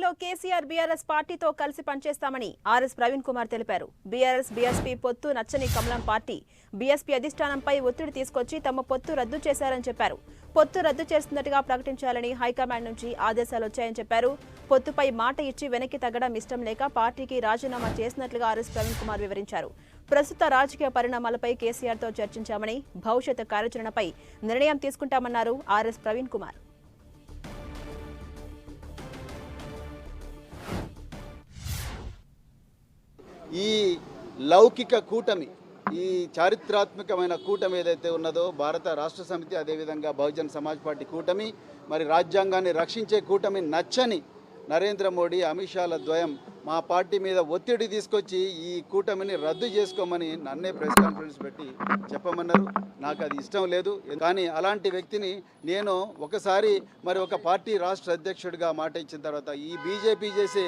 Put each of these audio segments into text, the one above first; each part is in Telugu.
ఎన్నికల్లో కేసీఆర్ బీఆర్ఎస్ పార్టీతో కలిసి పనిచేస్తామని ఆర్ఎస్ ప్రవీణ్ కుమార్ తెలిపారు. బీఆర్ఎస్ బీఎస్పీ పొత్తు నచ్చని కమలం పార్టీ బీఎస్పీ అధిష్టానంపై ఒత్తిడి తీసుకొచ్చి తమ పొత్తు రద్దు చేశారని చెప్పారు. పొత్తు రద్దు చేస్తున్నట్టుగా ప్రకటించాలని హైకమాండ్ నుంచి ఆదేశాలు వచ్చాయని చెప్పారు. పొత్తుపై మాట ఇచ్చి వెనక్కి తగ్గడం ఇష్టం లేక పార్టీకి రాజీనామా చేసినట్లుగా ఆర్ఎస్ ప్రవీణ్ కుమార్ వివరించారు. ప్రస్తుత రాజకీయ పరిణామాలపై కేసీఆర్తో చర్చించామని భవిష్యత్ కార్యాచరణపై నిర్ణయం తీసుకుంటామన్నారు ఆర్ఎస్ ప్రవీణ్ కుమార్. ఈ లౌకిక కూటమి, ఈ చారిత్రాత్మకమైన కూటమి ఏదైతే ఉన్నదో భారత రాష్ట్ర సమితి, అదేవిధంగా బహుజన్ సమాజ్ పార్టీ కూటమి, మరి రాజ్యాంగాన్ని రక్షించే కూటమి నచ్చని నరేంద్ర మోడీ, అమిత్ షాల ద్వయం మా పార్టీ మీద ఒత్తిడి తీసుకొచ్చి ఈ కూటమిని రద్దు చేసుకోమని నన్నే ప్రెస్ కాన్ఫరెన్స్ పెట్టి చెప్పమన్నారు. నాకు అది ఇష్టం లేదు. కానీ అలాంటి వ్యక్తిని నేను ఒకసారి మరి ఒక పార్టీ రాష్ట్ర అధ్యక్షుడిగా మాట ఇచ్చిన తర్వాత ఈ బీజేపీ చేసే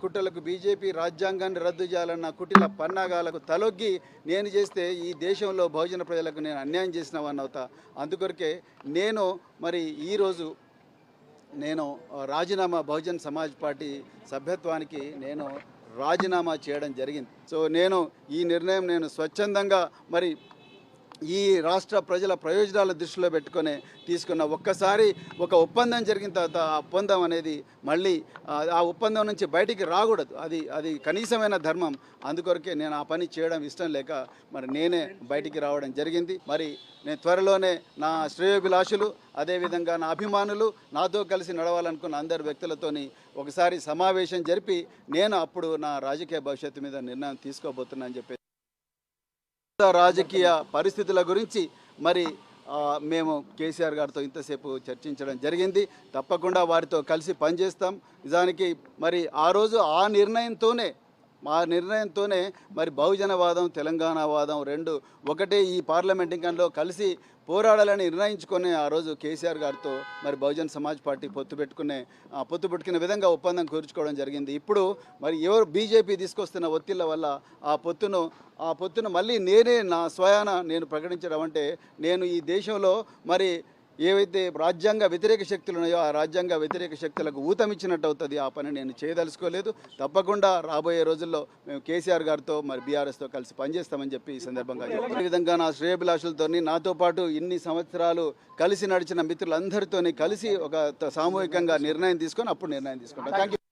కుట్రలకు బీజేపీ రాజ్యాంగాన్ని రద్దు చేయాలన్న కుటిల పన్నాగాలకు తలొగ్గి నేను చేస్తే ఈ దేశంలో బహుజన ప్రజలకు నేను అన్యాయం చేసిన వాడిని అవుతా. అందుకొరకే నేను మరి ఈరోజు రాజీనామా బహుజన్ సమాజ్ పార్టీ సభ్యత్వానికి నేను రాజీనామా చేయడం జరిగింది. సో ఈ నిర్ణయం నేను స్వచ్ఛందంగా మరి ఈ రాష్ట్ర ప్రజల ప్రయోజనాల దృష్టిలో పెట్టుకొని తీసుకున్న. ఒక్కసారి ఒక ఒప్పందం జరిగిన తర్వాత ఆ ఒప్పందం అనేది మళ్ళీ ఆ ఒప్పందం నుంచి బయటికి రాకూడదు. అది కనీసమైన ధర్మం. అందుకొరకే నేను ఆ పని చేయడం ఇష్టం లేక మరి నేనే బయటికి రావడం జరిగింది. మరి నేను త్వరలోనే నా శ్రేయోభిలాషులు, అదేవిధంగా నా అభిమానులు, నాతో కలిసి నడవాలనుకున్న అందరు వ్యక్తులతోని ఒకసారి సమావేశం జరిపి నేను అప్పుడు నా రాజకీయ భవిష్యత్తు మీద నిర్ణయం తీసుకోబోతున్నా అని చెప్పి రాజకీయ పరిస్థితుల గురించి మరి మేము కేసీఆర్ గారితో ఇంతసేపు చర్చించడం జరిగింది. తప్పకుండా వారితో కలిసి పనిచేస్తాం. నిజానికి మరి ఆ రోజు ఆ నిర్ణయంతోనే మరి బహుజనవాదం, తెలంగాణవాదం రెండు ఒకటే ఈ పార్లమెంట్ ఇంకంలో కలిసి పోరాడాలని నిర్ణయించుకొని ఆ రోజు కేసీఆర్ గారితో మరి బహుజన్ సమాజ్ పార్టీ పొత్తు పెట్టుకునే విధంగా ఒప్పందం కూర్చుకోవడం జరిగింది. ఇప్పుడు మరి ఎవరు బీజేపీ తీసుకొస్తున్న ఒత్తిళ్ల వల్ల ఆ పొత్తును మళ్ళీ నా స్వయాన నేను ప్రకటించడం అంటే నేను ఈ దేశంలో మరి ఏవైతే రాజ్యాంగ వ్యతిరేక శక్తులు ఉన్నాయో ఆ రాజ్యాంగ వ్యతిరేక శక్తులకు ఊతమిచ్చినట్టు అవుతుంది. ఆ పని నేను చేయదలుచుకోలేదు. తప్పకుండా రాబోయే రోజుల్లో మేము కేసీఆర్ గారితో మరి బీఆర్ఎస్తో కలిసి పనిచేస్తామని చెప్పి ఈ సందర్భంగా ఈ విధంగా నా శ్రేయభిలాషులతో నాతో పాటు ఇన్ని సంవత్సరాలు కలిసి నడిచిన మిత్రులందరితో కలిసి ఒక సామూహికంగా నిర్ణయం తీసుకొని అప్పుడు నిర్ణయం తీసుకుంటాను. Thank you.